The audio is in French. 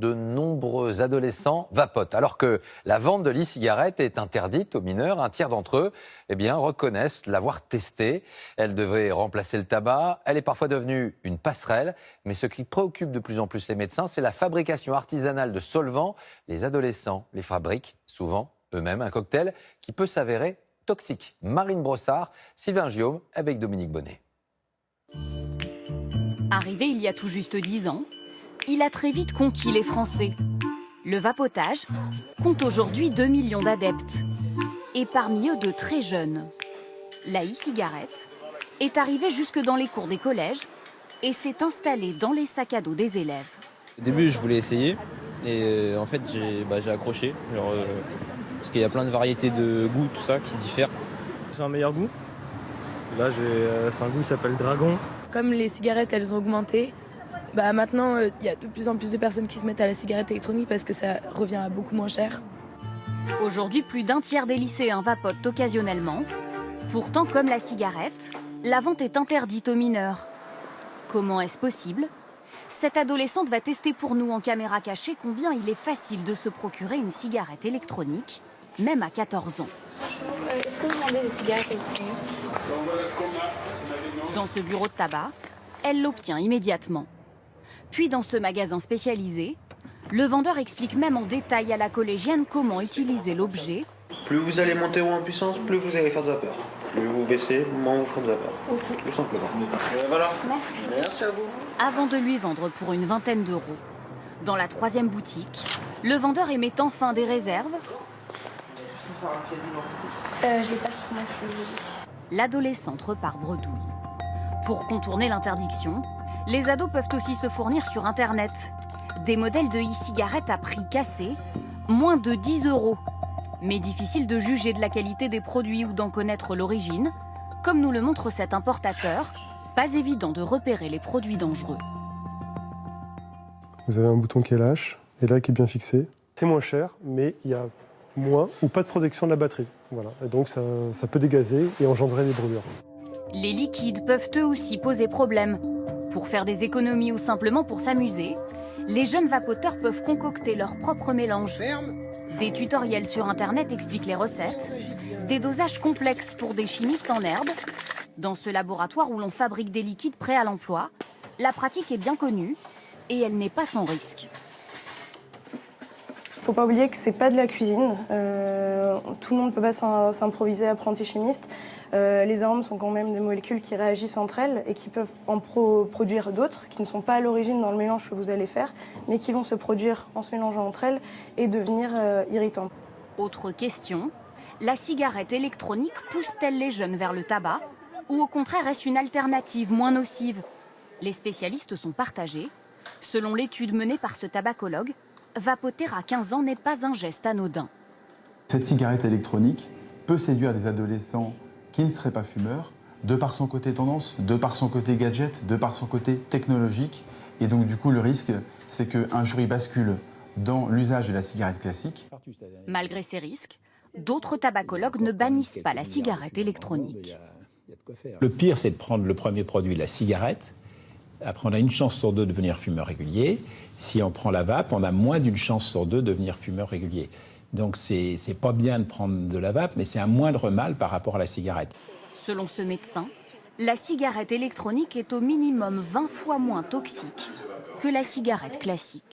de nombreux adolescents vapotent. Alors que la vente de l'e-cigarette est interdite aux mineurs, un tiers d'entre eux reconnaissent l'avoir testée. Elle devait remplacer le tabac. Elle est parfois devenue une passerelle. Mais ce qui préoccupe de plus en plus les médecins, c'est la fabrication artisanale de solvants. Les adolescents les fabriquent souvent eux-mêmes. Un cocktail qui peut s'avérer toxique. Marine Brossard, Sylvain Guillaume avec Dominique Bonnet. Arrivé il y a tout juste 10 ans, il a très vite conquis les Français. Le vapotage compte aujourd'hui 2 millions d'adeptes. Et parmi eux, de très jeunes. La e-cigarette est arrivée jusque dans les cours des collèges et s'est installée dans les sacs à dos des élèves. Au début, je voulais essayer et en fait, j'ai accroché. Parce qu'il y a plein de variétés de goûts, tout ça, qui diffèrent. C'est un meilleur goût. Là, c'est un goût qui s'appelle Dragon. Comme les cigarettes, elles ont augmenté, maintenant, il y a de plus en plus de personnes qui se mettent à la cigarette électronique parce que ça revient à beaucoup moins cher. Aujourd'hui, plus d'un tiers des lycéens vapotent occasionnellement. Pourtant, comme la cigarette, la vente est interdite aux mineurs. Comment est-ce possible ? Cette adolescente va tester pour nous en caméra cachée combien il est facile de se procurer une cigarette électronique, même à 14 ans. Bonjour, est-ce que vous vendez des cigarettes électroniques ? Dans ce bureau de tabac, elle l'obtient immédiatement. Puis dans ce magasin spécialisé, le vendeur explique même en détail à la collégienne comment utiliser l'objet. Plus vous allez monter haut en puissance, plus vous allez faire de vapeur. Plus vous baissez, moins vous faites de vapeur. Ok. Tout simplement. Voilà. Merci à vous. Avant de lui vendre pour une vingtaine d'euros. Dans la troisième boutique, le vendeur émet enfin des réserves. Je l'ai pas sur moi, je suis désolée. L'adolescente repart bredouille. Pour contourner l'interdiction, les ados peuvent aussi se fournir sur Internet. Des modèles de e-cigarettes à prix cassé, moins de 10 euros. Mais difficile de juger de la qualité des produits ou d'en connaître l'origine. Comme nous le montre cet importateur, pas évident de repérer les produits dangereux. Vous avez un bouton qui est lâche et là qui est bien fixé. C'est moins cher, mais il y a moins ou pas de protection de la batterie. Voilà. Et donc ça peut dégazer et engendrer des brûlures. Les liquides peuvent eux aussi poser problème. Pour faire des économies ou simplement pour s'amuser, les jeunes vapoteurs peuvent concocter leur propre mélange. Des tutoriels sur Internet expliquent les recettes, des dosages complexes pour des chimistes en herbe. Dans ce laboratoire où l'on fabrique des liquides prêts à l'emploi, la pratique est bien connue et elle n'est pas sans risque. Faut pas oublier que c'est pas de la cuisine. Tout le monde ne peut pas s'improviser apprenti chimiste. Les arômes sont quand même des molécules qui réagissent entre elles et qui peuvent en produire d'autres qui ne sont pas à l'origine dans le mélange que vous allez faire, mais qui vont se produire en se mélangeant entre elles et devenir irritants. Autre question, la cigarette électronique pousse-t-elle les jeunes vers le tabac ou au contraire est-ce une alternative moins nocive ? Les spécialistes sont partagés. Selon l'étude menée par ce tabacologue, vapoter à 15 ans n'est pas un geste anodin. Cette cigarette électronique peut séduire des adolescents qui ne seraient pas fumeurs, de par son côté tendance, de par son côté gadget, de par son côté technologique. Et donc du coup, le risque, c'est qu'un jour, il bascule dans l'usage de la cigarette classique. Malgré ces risques, d'autres tabacologues ne bannissent pas la cigarette électronique. Le pire, c'est de prendre le premier produit, la cigarette. Après, on a une chance sur deux de devenir fumeur régulier. Si on prend la vape, on a moins d'une chance sur deux de devenir fumeur régulier. Donc, c'est pas bien de prendre de la vape, mais c'est un moindre mal par rapport à la cigarette. Selon ce médecin, la cigarette électronique est au minimum 20 fois moins toxique que la cigarette classique.